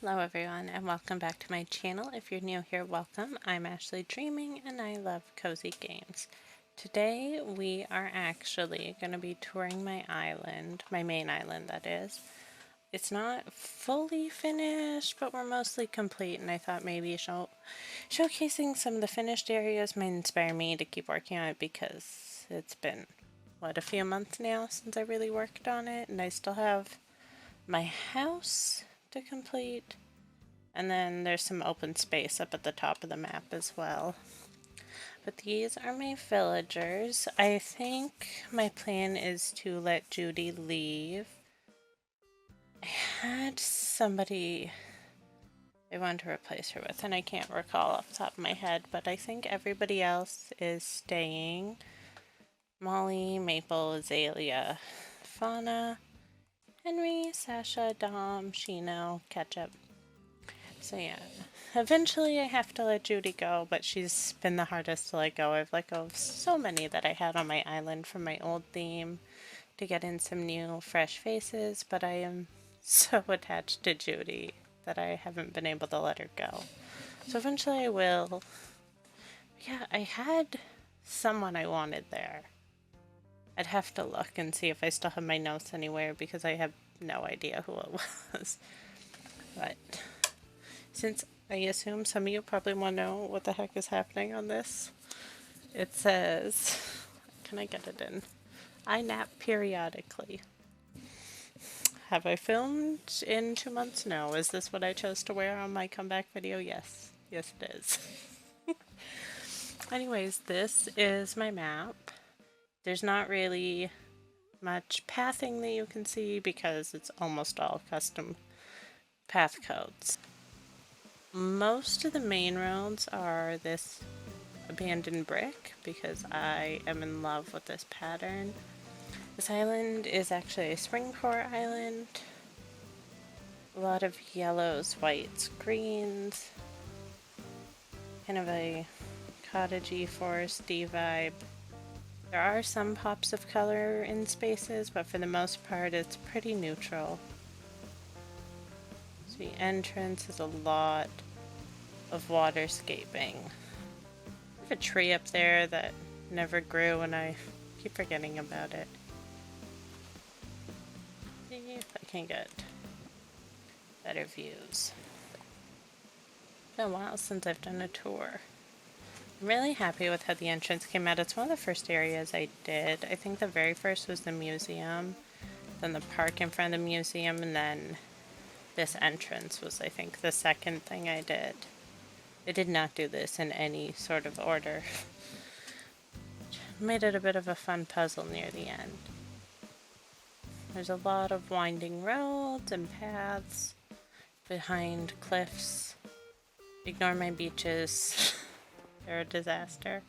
Hello everyone and welcome back to my channel. If you're new here, welcome. I'm Ashley Dreaming and I love cozy games. Today we are actually going to be touring my island, my main island that is. It's not fully finished, but we're mostly complete, and I thought maybe showcasing some of the finished areas might inspire me to keep working on it because it's been, a few months now since I really worked on it, and I still have my house to complete, and then there's some open space up at the top of the map as well. But these are my villagers. I think my plan is to let Judy leave. I had somebody I wanted to replace her with, and I can't recall off the top of my head, but I think everybody else is staying. Molly, Maple, Azalea, Fauna, Henry, Sasha, Dom, Shino, Ketchup. So yeah, eventually I have to let Judy go, but she's been the hardest to let go. I've let go of so many that I had on my island from my old theme to get in some new fresh faces, but I am so attached to Judy that I haven't been able to let her go. So eventually I will. Yeah, I had someone I wanted there. I'd have to look and see if I still have my notes anywhere because I have no idea who it was. But since I assume some of you probably want to know what the heck is happening on this, it says, can I get it in? I nap periodically. Have I filmed in 2 months? No. Is this what I chose to wear on my comeback video? Yes. Yes, it is. Anyways, this is my map. There's not really much pathing that you can see because it's almost all custom path codes. Most of the main roads are this abandoned brick because I am in love with this pattern. This island is actually a Springcore island. A lot of yellows, whites, greens. Kind of a cottagey, foresty vibe. There are some pops of color in spaces, but for the most part it's pretty neutral. So the entrance is a lot of waterscaping. I have a tree up there that never grew and I keep forgetting about it. See if I can get better views. It's been a while since I've done a tour. I'm really happy with how the entrance came out. It's one of the first areas I did. I think the very first was the museum, then the park in front of the museum, and then this entrance was, I think, the second thing I did. I did not do this in any sort of order. Made it a bit of a fun puzzle near the end. There's a lot of winding roads and paths behind cliffs. Ignore my beaches. They're a disaster.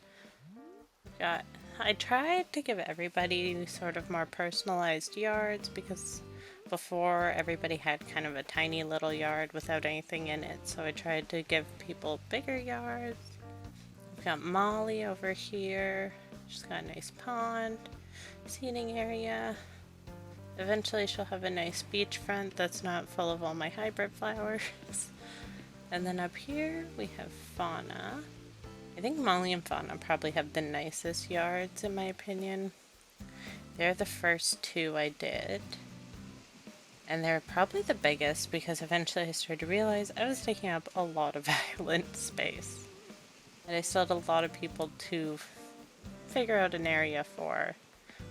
I tried to give everybody sort of more personalized yards because before everybody had kind of a tiny little yard without anything in it, so I tried to give people bigger yards. We've got Molly over here. She's got a nice pond, seating area. Eventually she'll have a nice beachfront that's not full of all my hybrid flowers. And then up here we have Fauna. I think Molly and Fauna probably have the nicest yards in my opinion. They're the first two I did. And they're probably the biggest because eventually I started to realize I was taking up a lot of island space. And I still had a lot of people to figure out an area for,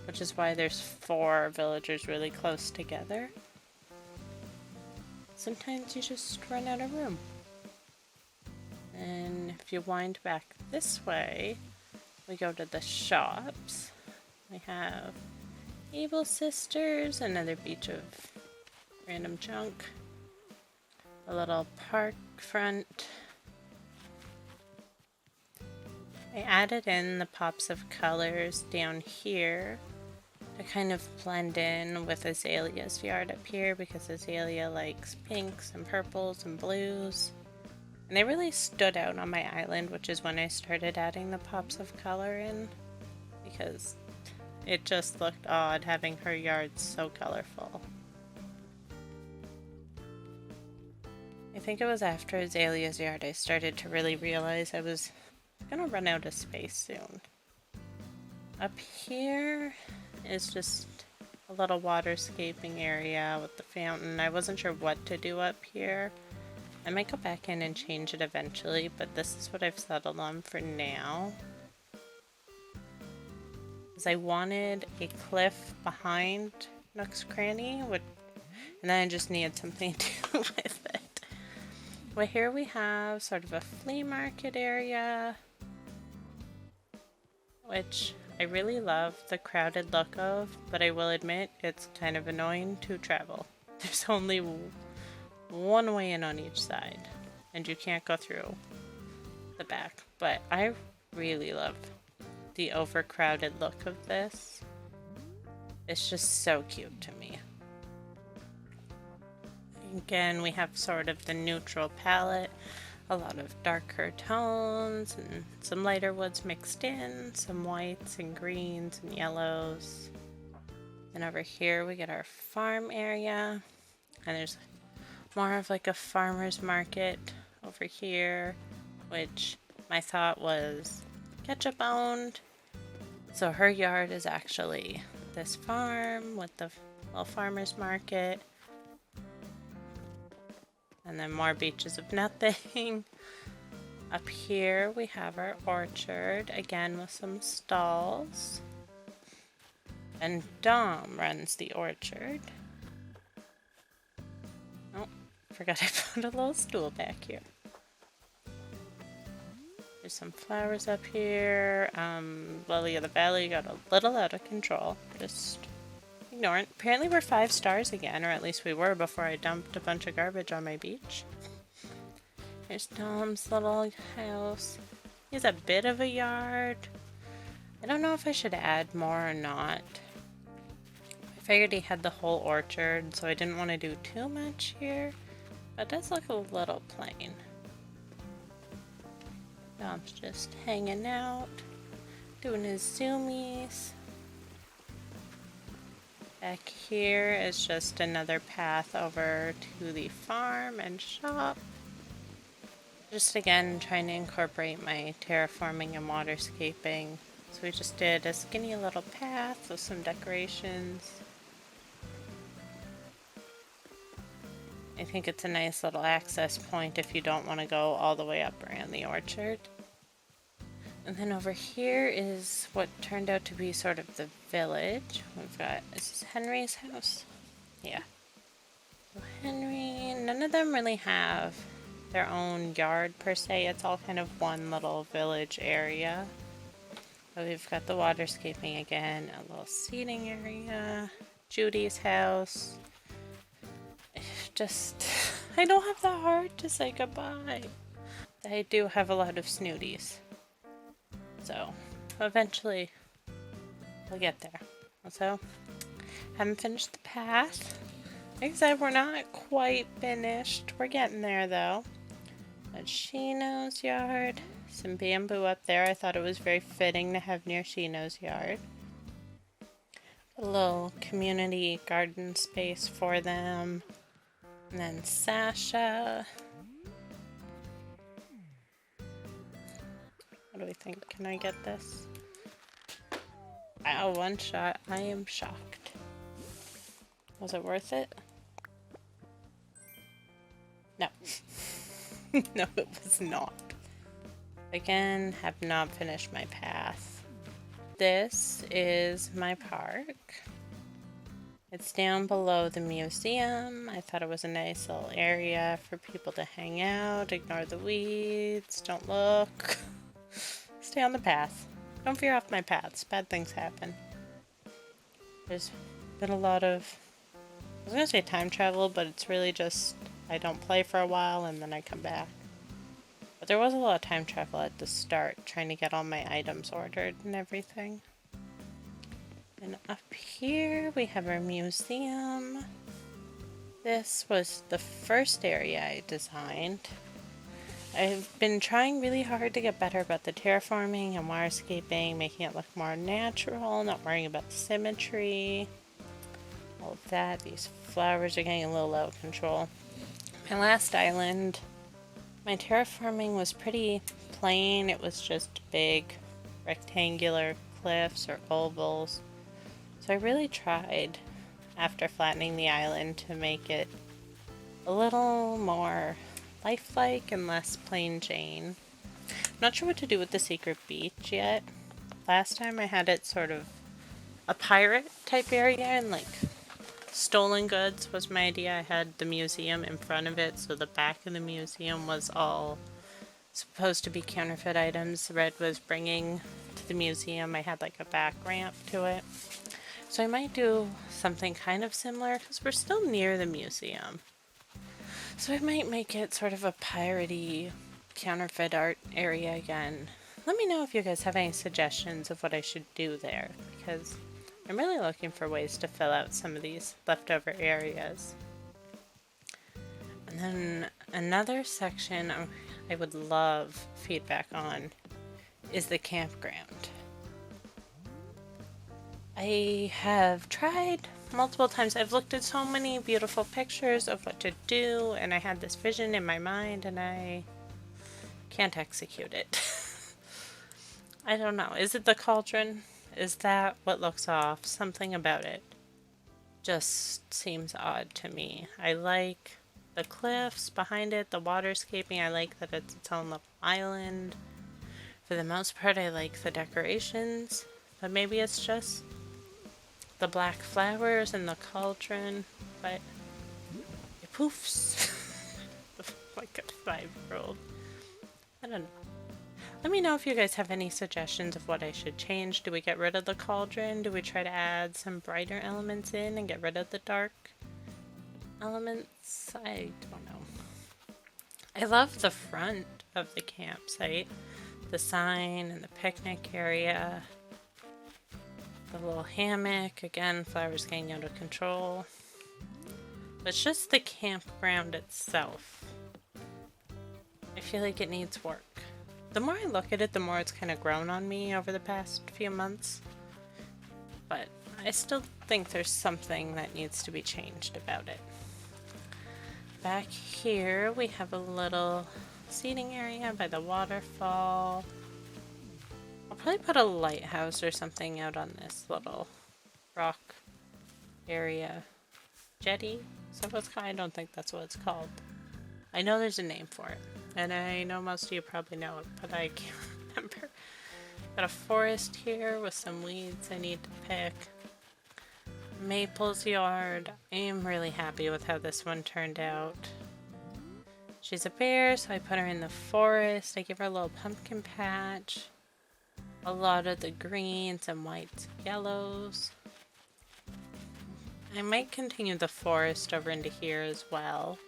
which is why there's 4 villagers really close together. Sometimes you just run out of room. And if you wind back this way, we go to the shops. We have Able Sisters, another beach of random junk, a little park front. I added in the pops of colors down here to kind of blend in with Azalea's yard up here because Azalea likes pinks and purples and blues. And they really stood out on my island, which is when I started adding the pops of color in because it just looked odd having her yard so colorful. think it was after Azalea's Yard I started to really realize I was gonna run out of space soon. Up here is just a little waterscaping area with the fountain. I wasn't sure what to do up here. I might go back in and change it eventually, but this is what I've settled on for now. Because I wanted a cliff behind Nook's Cranny, and then I just needed something to do with it. Well, here we have sort of a flea market area, which I really love the crowded look of, but I will admit it's kind of annoying to travel. There's only one way in on each side, and you can't go through the back. But I really love the overcrowded look of this. It's just so cute to me. Again, we have sort of the neutral palette, a lot of darker tones and some lighter woods mixed in, some whites and greens and yellows. And over here we get our farm area, and there's more of like a farmer's market over here, which my thought was Ketchup owned. So her yard is actually this farm with the little farmer's market. And then more beaches of nothing. Up here we have our orchard, again with some stalls. And Dom runs the orchard. Oh, forgot I put a little stool back here. There's some flowers up here. Lily of the Valley got a little out of control. Just ignore it. Apparently we're 5 stars again, or at least we were before I dumped a bunch of garbage on my beach. Here's Dom's little house. He has a bit of a yard. I don't know if I should add more or not. I figured he had the whole orchard, so I didn't want to do too much here. But it does look a little plain. Dom's just hanging out, doing his zoomies. Back here is just another path over to the farm and shop. Just again trying to incorporate my terraforming and waterscaping. So we just did a skinny little path with some decorations. I think it's a nice little access point if you don't want to go all the way up around the orchard. And then over here is what turned out to be sort of the village. We've got, is this Henry's house? Yeah. So Henry, none of them really have their own yard per se. It's all kind of one little village area. So we've got the waterscaping again, a little seating area, Judy's house. Just, I don't have the heart to say goodbye. I do have a lot of snooties. So, eventually, we'll get there. Also, haven't finished the path. Like I said, we're not quite finished. We're getting there, though. But Shino's yard. Some bamboo up there. I thought it was very fitting to have near Shino's yard. A little community garden space for them. And then Sasha. What do we think? Can I get this? Wow, one shot. I am shocked. Was it worth it? No. No, it was not. Again, have not finished my path. This is my park. It's down below the museum. I thought it was a nice little area for people to hang out, ignore the weeds, don't look. Stay on the path. Don't veer off my paths. Bad things happen. There's been a lot of, I was gonna say time travel, but it's really just I don't play for a while and then I come back. But there was a lot of time travel at the start, trying to get all my items ordered and everything. And up here we have our museum. This was the first area I designed. I've been trying really hard to get better about the terraforming and waterscaping, making it look more natural, not worrying about the symmetry, all of that. These flowers are getting a little out of control. My last island, my terraforming was pretty plain. It was just big rectangular cliffs or ovals. So I really tried, after flattening the island, to make it a little more lifelike and less plain Jane. I'm not sure what to do with the secret beach yet. Last time I had it sort of a pirate type area, and like stolen goods was my idea. I had the museum in front of it, so the back of the museum was all supposed to be counterfeit items Red was bringing to the museum. I had like a back ramp to it. So I might do something kind of similar because we're still near the museum. So I might make it sort of a piratey counterfeit art area again. Let me know if you guys have any suggestions of what I should do there, because I'm really looking for ways to fill out some of these leftover areas. And then another section I would love feedback on is the campground. I have tried multiple times. I've looked at so many beautiful pictures of what to do, and I had this vision in my mind, and I can't execute it. I don't know. Is it the cauldron? Is that what looks off? Something about it just seems odd to me. I like the cliffs behind it, the waterscaping. I like that it's its own little island. For the most part, I like the decorations, but maybe it's just the black flowers and the cauldron, but it poofs like a 5-year-old. I don't know. Let me know if you guys have any suggestions of what I should change. Do we get rid of the cauldron? Do we try to add some brighter elements in and get rid of the dark elements? I don't know. I love the front of the campsite. The sign and the picnic area. The little hammock. Again, flowers getting out of control. But it's just the campground itself. I feel like it needs work. The more I look at it, the more it's kind of grown on me over the past few months. But I still think there's something that needs to be changed about it. Back here, we have a little seating area by the waterfall. I'll probably put a lighthouse or something out on this little rock area. Jetty? So what's called? I don't think that's what it's called. I know there's a name for it, and I know most of you probably know it, but I can't remember. Got a forest here with some weeds I need to pick. Maple's yard. I am really happy with how this one turned out. She's a bear, so I put her in the forest. I give her a little pumpkin patch. A lot of the greens and whites, yellows. I might continue the forest over into here as well.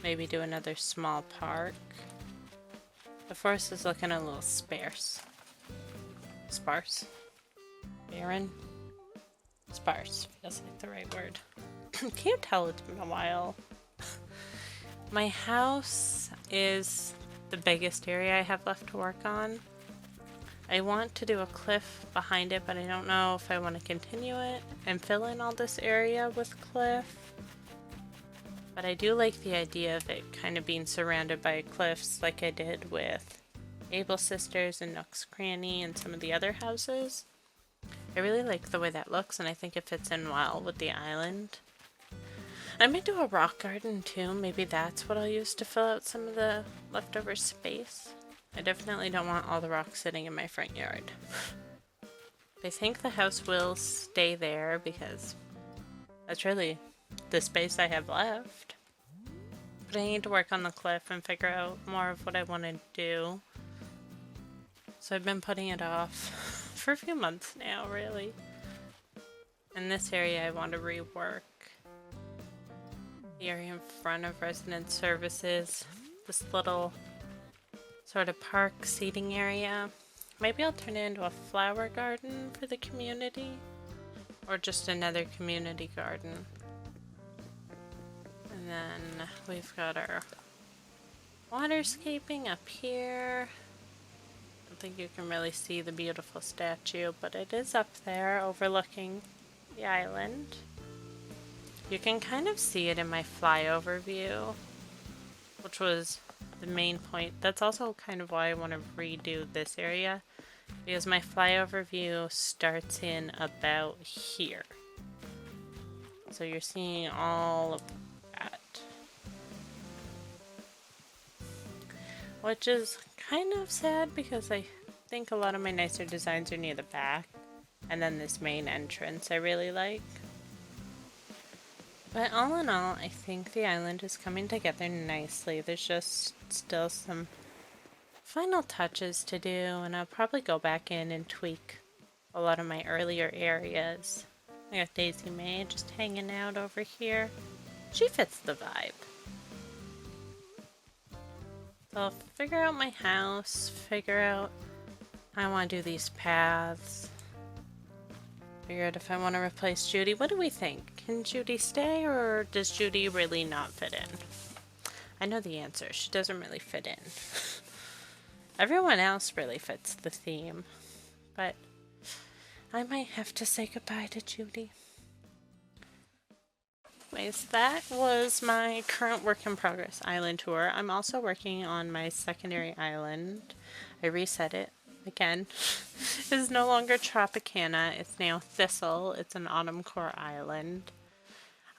Maybe do another small park. The forest is looking a little sparse. Sparse? Barren? Sparse feels like the right word. Can't tell, it's been a while. My house is the biggest area I have left to work on. I want to do a cliff behind it, but I don't know if I want to continue it and fill in all this area with cliff. But I do like the idea of it kind of being surrounded by cliffs like I did with Able Sisters and Nook's Cranny and some of the other houses. I really like the way that looks, and I think it fits in well with the island. I might do a rock garden too. Maybe that's what I'll use to fill out some of the leftover space. I definitely don't want all the rocks sitting in my front yard. I think the house will stay there because that's really the space I have left. But I need to work on the cliff and figure out more of what I want to do. So I've been putting it off for a few months now, really. In this area I want to rework. The area in front of resident services. This little sort of park seating area. Maybe I'll turn it into a flower garden for the community. Or just another community garden. And then we've got our waterscaping up here. I don't think you can really see the beautiful statue, but it is up there overlooking the island. You can kind of see it in my flyover view. which was the main point. That's also kind of why I want to redo this area, because my flyover view starts in about here. So you're seeing all of that. Which is kind of sad because I think a lot of my nicer designs are near the back. And then this main entrance I really like. But all in all, I think the island is coming together nicely. There's just still some final touches to do, and I'll probably go back in and tweak a lot of my earlier areas. I got Daisy May just hanging out over here. She fits the vibe. So I'll figure out my house, figure out how I want to do these paths. Figure out if I want to replace Judy. What do we think? Can Judy stay, or does Judy really not fit in? I know the answer. She doesn't really fit in. Everyone else really fits the theme, but I might have to say goodbye to Judy. Anyways, that was my current work in progress island tour. I'm also working on my secondary island. I reset it again. It is no longer Tropicana, it's now Thistle. It's an autumn core island.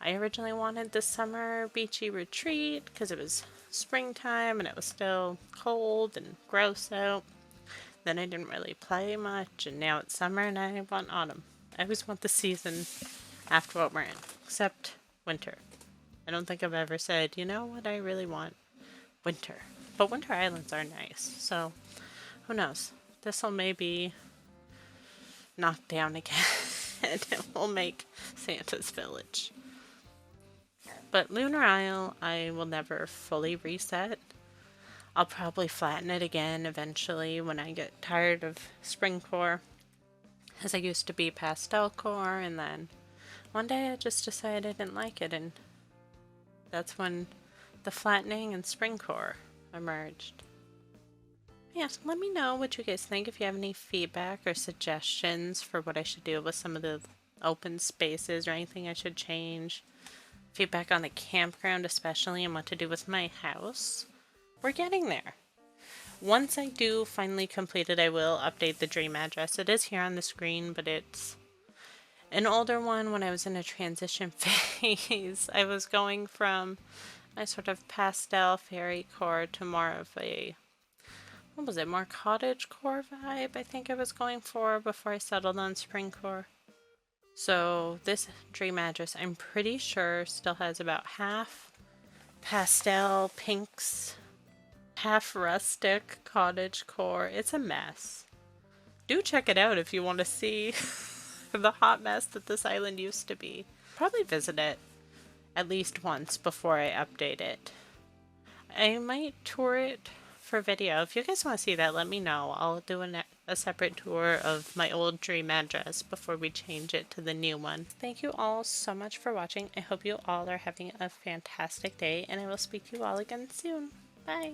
I originally wanted the summer beachy retreat because it was springtime and it was still cold and gross out. Then I didn't really play much, and now it's summer and I want autumn. I always want the season after what we're in, except winter. I don't think I've ever said, you know what I really want? Winter. But winter islands are nice, so who knows? This'll maybe knock down again and it will make Santa's Village. But Lunar Isle, I will never fully reset. I'll probably flatten it again eventually when I get tired of Springcore, as I used to be Pastel Core, and then one day I just decided I didn't like it, and that's when the flattening and Springcore emerged. Yes, let me know what you guys think, if you have any feedback or suggestions for what I should do with some of the open spaces or anything I should change. Feedback on the campground especially, and what to do with my house. We're getting there. Once I do finally complete it, I will update the dream address. It is here on the screen, but it's an older one when I was in a transition phase. I was going from my sort of pastel fairy core to more of a, what was it, more cottage core vibe I think I was going for before I settled on Springcore. So this dream address, I'm pretty sure, still has about half pastel pinks, half rustic cottage core. It's a mess. Do check it out if you want to see the hot mess that this island used to be. Probably visit it at least once before I update it. I might tour it for video. If you guys want to see that, let me know. I'll do a separate tour of my old dream address before we change it to the new one. Thank you all so much for watching. I hope you all are having a fantastic day, and I will speak to you all again soon. Bye!